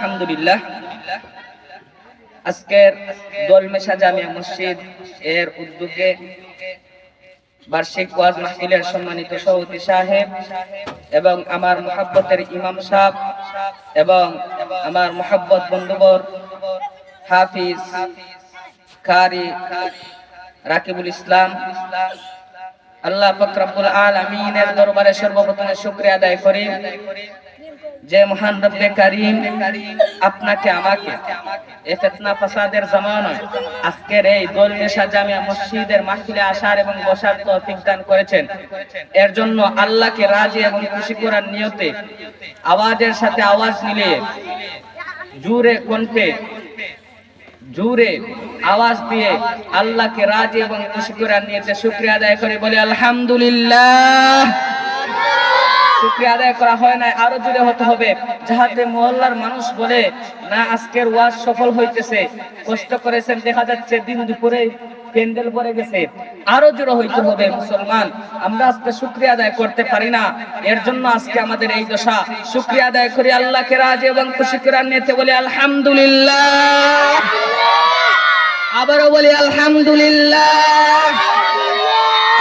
আলহামদুলিল্লাহ আজকের দোলমেশা জামিয়া মসজিদ এর উদ্যোগে বার্ষিক ওয়াজ মাহফিলের সম্মানিত সভাপতি সাহেব এবং আমার মুহাব্বতের ইমাম সাহেব এবং আমার মুহাব্বত বন্ধুবর হাফিজ কারি রাকিবুল ইসলাম, আল্লাহ পাক রব্বুল আলামিনের দরবারে সর্বপ্রথমে শুকরিয়া আদায় করি যে মহান রব্বে কারীম আপনাকে আমাকে এই ফিতনা ফাসাদের জামানায় আজকের এই দোলমেশা জামিয়া মসজিদের মাহফিলে আসার এবং বসার তৌফিক দান করেছেন। এর জন্য আল্লাহকে রাজি এবং খুশি করার নিয়তে আওয়াজের সাথে আওয়াজ মিলিয়ে জোরে কণ্ঠে জোরে আওয়াজ দিয়ে আল্লাহকে রাজি এবং খুশি করার নিয়তে শুকরিয়া আদায় করে বলি আলহামদুলিল্লাহ। শুকরিয়া আদায় করা হয় না, আরো জোরে হতে হবে যাতে মহল্লার মানুষ বলে না আজকের ওয়াজ সফল হইতেছে, কষ্ট করেছেন, দেখা যাচ্ছে দিন দুপুরে প্যান্ডেল ভরে গেছে, আরো জোরে হইতে হবে। মুসলমান আমরা আজকে শুকরিয়া আদায় করতে পারি না, এর জন্য আজকে আমাদের এই দশা। শুকরিয়া আদায় করি আল্লাহকে রাজি এবং খুশি করার নিয়তে বলি আলহামদুলিল্লাহ। আবারও বলি আলহামদুলিল্লাহ।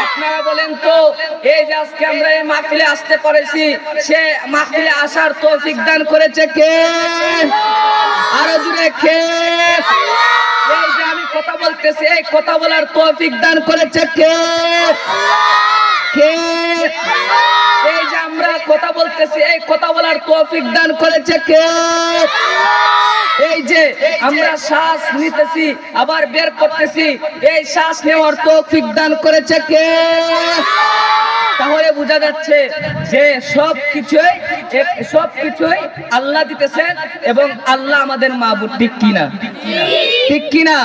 আপনারা বলেন তো এই যে আজকে আমরা এই মাহফিলে আসতে পেরেছি, সে মাহফিলে আসার তৌফিক দান করেছে কে? আরো জোরে কে? এই যে আমি কথা বলতেছি এই কথা বলার তৌফিক দান করেছে কে? কে? এই যে আমরা কথা বলতেছি এই কথা বলার তৌফিক দান করেছে কে? এই যে আমরা শ্বাস নিতেছি আবার বের করতেছি, এই শ্বাস নেওয়ার তৌফিক দান করেছে কে? তাহলে বোঝা যাচ্ছে যে সবকিছুই আল্লাহ দিতেছেন এবং আল্লাহ আমাদের মাবুদ। ঠিক কিনা? ঠিক কিনা?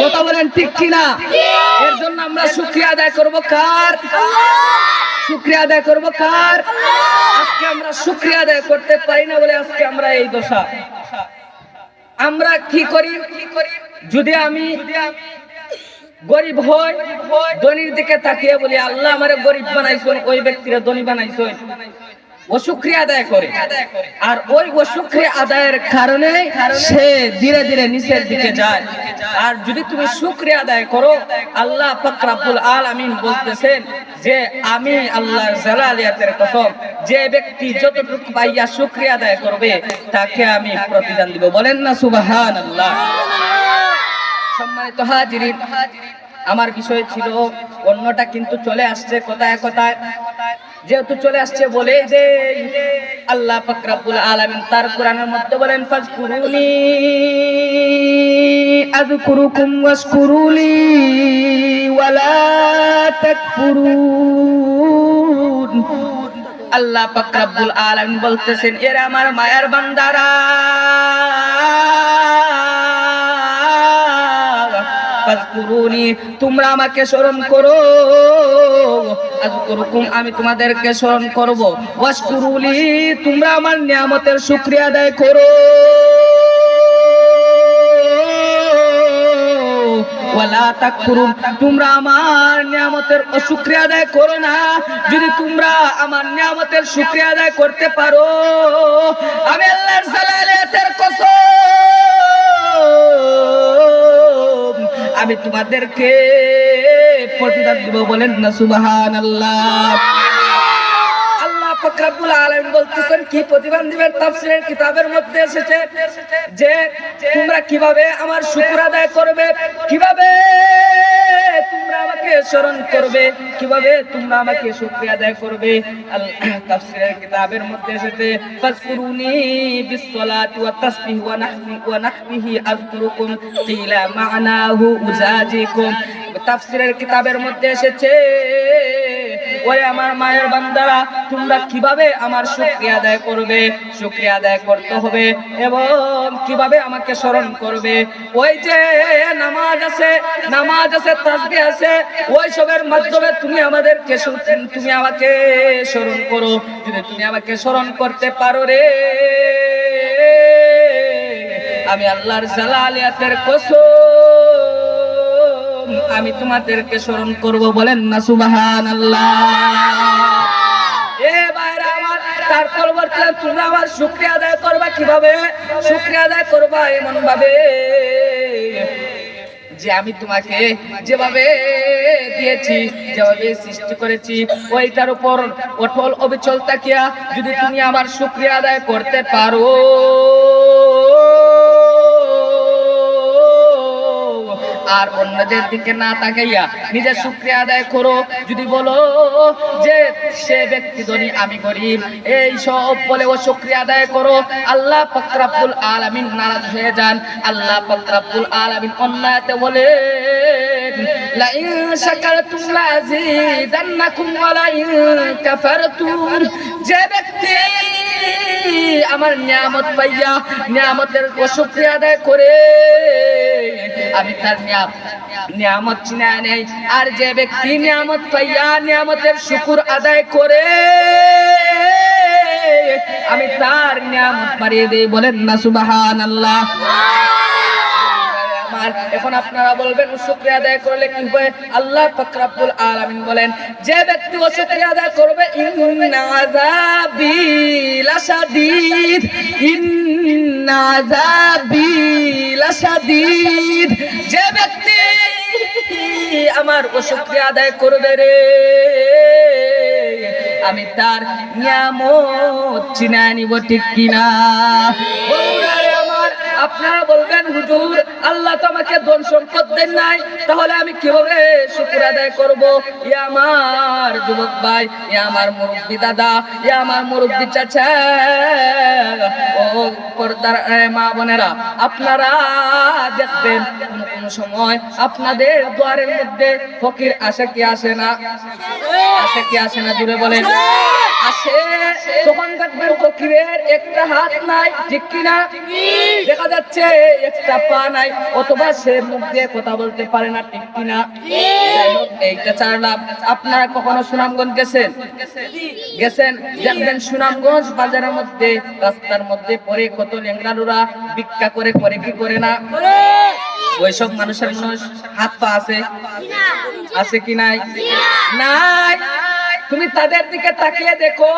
কথা বলেন ঠিক কিনা? এর জন্য আমরা শুকরিয়া আদায় করব কার? শুকরিয়া আদায় করব কার? আজকে আমরা শুকরিয়া আদায় করতে পারি না বলে আজকে আমরা এই দশা। আমরা কি করি? যদি আমি গরিব হই, ধনীর দিকে তাকিয়ে বলি আল্লাহ আমারে গরিব বানাইছেন, ওই ব্যক্তিরা ধনী বানাইছেন, ও শুকরিয়া আদায় করে। আর ওই শুকরিয়া আদায়ের কারণে সে ধীরে ধীরে নিচের দিকে যায়। আর যদি তুমি শুকরিয়া আদায় করো, আল্লাহ পাক রব্বুল আলামিন বলতেছেন যে আমি আল্লাহর জালালিয়াতের কসম, যে ব্যক্তি যতটুকু পাইয়া শুকরিয়া আদায় করবে তাকে আমি প্রতিদান দিব। বলেন না সুবহানাল্লাহ। সম্মানিত হাজিরিন, আমার বিষয় ছিল অন্যটা, কিন্তু চলে আসছে কথায় কথায়। যেহেতু চলে আসছে বলে যে আল্লাহ পাক রব্বুল আলামিন তার কোরআনের মধ্যে বলেন ফাজকুরুনি আযকুরুকুম ওয়াশকুরুলি ওয়ালা তাকফুরুন। আল্লাহ পাক রব্বুল আলামিন বলতেছেন এরা আমার মায়ার বান্দারা, ফাজকুরুনি তোমরা আমাকে স্মরণ করো, আযকুরুকুম আমি তোমাদেরকে স্মরণ করব, ওয়াশকুরুলি তোমরা আমার নিয়ামতের শুকরিয়া আদায় করো, ওয়ালা তাকফুরুন তোমরা আমার নিয়ামতের অশুকরিয়া আদায় করো না। যদি তোমরা আমার নিয়ামতের শুকরিয়া আদায় করতে পারো, আমি আল্লাহর জালালিয়াতের কসম আমি তোমাদেরকে প্রতিদান দিব। বলেন না সুবহানাল্লাহ। আল্লাহ পাক রব্বুল আলামিন বলতেছেন কি প্রতিদান দিবেন? তাফসীরের কিতাবের মধ্যে এসেছে যে তোমরা কিভাবে আমার শুকর আদায় করবে, কিভাবে তোমরা আমাকে স্মরণ করবে, কিভাবে তোমরা আমাকে শুকরিয়া আদায় করবে। তাফসীরের কিতাবের মধ্যে এসেছে ফাজকুরুনি বিসসালাতি ওয়াত তাসবিহ ওয়া নাহবিহি আযকুরুকুম কিলা মা'নাহু উজাজিকুম। তাফসীরের কিতাবের মধ্যে এসেছে ওই আমার মায়ের বান্দারা তোমরা কিভাবে আমার শুকরিয়া আদায় করবে, শুকরিয়া আদায় করতে হবে এবং কিভাবে আমাকে স্মরণ করবে। ওই যে নামাজ আছে তাসবিহ আছে, ওই সবের মাধ্যমে তুমি আমাকে স্মরণ করো। যদি তুমি আমাকে স্মরণ করতে পারো রে, আমি আল্লাহর জালালিয়াতের কসম আমি তোমাদেরকে স্মরণ করব। বলেন না সুবহানাল্লাহ। এ ভাইরা আমার, তারপর বলছেন তোমরা আমার শুকরিয়া আদায় করবা কিভাবে? শুকরিয়া আদায় করবা এমন ভাবে যে আমি তোমাকে যেভাবে দিয়েছি, যেভাবে সৃষ্টি করেছি, ওইটার উপর অটল অবিচল থাকিয়া যদি তুমি আমার শুকরিয়া আদায় করতে পারো, আর অন্যদের দিকে না তাকাইয়া নিজের শুকরিয়া আদায় করো, যদি বলো যে সে ব্যক্তি ধনী আমি গরিব, এই সব বলে ও শুকরিয়া আদায় করো, আল্লাহ পাক রব্বুল আলামিন নারাজ হয়ে যান। আল্লাহ পাক রব্বুল আলামিন অন্যায়তে বলেন লা ইন শাকারতুম লাযিদান্নাকুম ওয়া লা ইন কাফারতুম, যে ব্যক্তি আমার নিয়ামত পাইয়া নিয়ামতের শুকরিয়া আদায় করে আমি তার নিয়ামত চিনায় নেই, আর যে ব্যক্তি নিয়ামত পাইয়া নিয়ামতের শুকর আদায় করে আমি তার নিয়ামত বাড়িয়ে দেই। বলেন না সুবহানাল্লাহ। এখন আপনারা বলবেন শুকরিয়া আদায় করলে কি হবে? আল্লাহ পাক রব্বুল আলামিন বলেন যে ব্যক্তি শুকরিয়া আদায় করবে ইন্না আযাবি লাশাদীদ, ইন্না আযাবি লাশাদীদ, যে ব্যক্তি আমার শুকরিয়া আদায় করবে রে আমি তার নিয়ামত চিনায় নিব, ঠিক কিনা? আপনারা বলবেন হুজুর আল্লাহ তো আমাকে ধন সম্পদ দেন নাই, তাহলে আমি কিভাবে শুকর আদায় করব? ইয়া আমার যুবক ভাই, ইয়া আমার মুরব্বি দাদা, ইয়া আমার মুরব্বি চাচা, ও পর্দার মা বোনেরা, আপনারা দেখবেন কোন সময় আপনাদের দুয়ারের মধ্যে ফকির আসে কি আসে না? আসে কি আসে না? জুড়ে বলেন আসে। তখন দেখবেন ফকিরের একটা হাত নাই, ঠিক কিনা? দেখা যাচ্ছে একটা পা নাই, অথবা সে মুখ দিয়ে কথা বলতে পারে না, ঠিক কিনা? এইটা চাইলাম। আপনারা কখনো সুনামগঞ্জ গেছেন? গেছেন? দেখবেন সুনামগঞ্জ বাজারের মধ্যে রাস্তার মধ্যে পরে কত ল্যাংড়ালুরা ভিক্ষা করে, করে কি করে না? ওইসব মানুষের হাত পা আছে? আছে কি নাই? নাই। তুমি তাদের দিকে তাকিয়ে দেখো,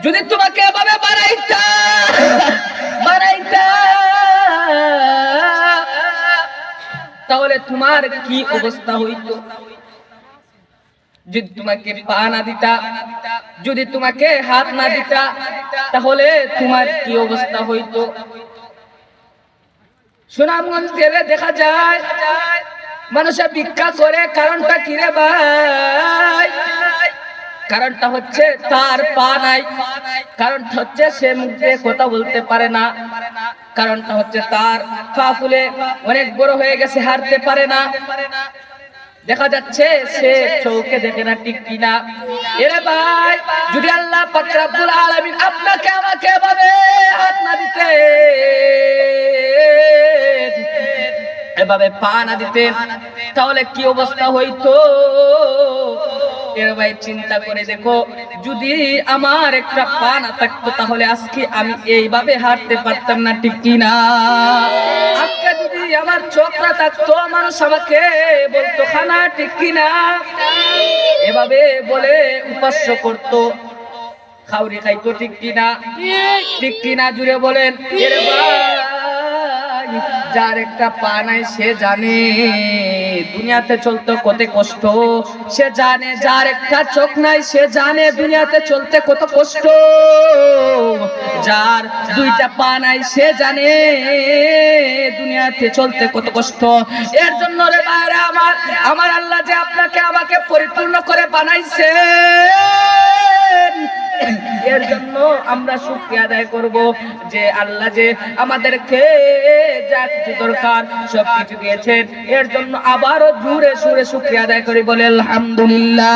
যদি তোমাকে এভাবে বানাইতা তাহলে তোমার কি অবস্থা হইতো? যদি তোমাকে পা না দিতা, যদি তোমাকে হাত না দিতা, তাহলে তোমার কি অবস্থা হইতো? সুনামগঞ্জ গেলে দেখা যায় মানুষে ভিক্ষা করে, কারণটা কি রে ভাই? কারণটা হচ্ছে তার পা নাই, কারণটা হচ্ছে সে মুখ দিয়ে কথা বলতে পারে না, কারণটা হচ্ছে তার পা ফুলে অনেক বড় হয়ে গেছে, হাঁটতে পারে না। দেখা যাচ্ছে সে চোখে দেখে না, ঠিক কিনা? এরে ভাই, যদি আল্লাহ পাক রব্বুল আলামিন আপনাকে আমাকে এভাবে হাত না দিতে, এভাবে পা না দিতে, তাহলে কি অবস্থা হইতো? এর ভাই চিন্তা করে দেখো, যদি আমার একটা পা না থাকতো তাহলে আজকে আমি এইভাবে হাঁটতে পারতাম না, ঠিক কিনা? আজকে যদি আমার চোখ না থাকতো মানুষ আমাকে বলতো খানা, ঠিক কিনা? এভাবে বলে উপাস্য করতো, খাউরি খাইতো, ঠিক কিনা? ঠিক কিনা? জুড়ে বলেন। এর ভাই, যার একটা পা নাই সে জানে দুনিয়াতে চলতে কত কষ্ট, সে জানে। যার একটা চোখ নাই সে জানে দুনিয়াতে চলতে কত কষ্ট। যার দুইটা পা নাই সে জানে দুনিয়াতে চলতে কত কষ্ট। এর জন্য রে ভাইরা আমার আল্লাহ যে আপনাকে আমাকে পরিপূর্ণ করে বানাইছে, এর জন্য আমরা শুকরিয়া আদায় করব যে আল্লাহ যে আমাদেরকে যা কিছু দরকার সব কিছু দিয়েছেন। এর জন্য আবারও জোরে সুরে শুকরিয়া আদায় করি, বলে আলহামদুলিল্লাহ।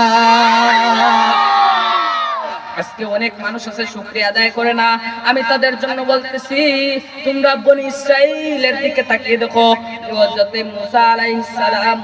আজকে অনেক মানুষ আছে শুকরিয়া আদায় করে না। আমি তাদের জন্য বলতেছি, তোমরা বনি ইসরাইলের দিকে তাকিয়ে দেখো, হযরত মুসা আলাইহিস সালাম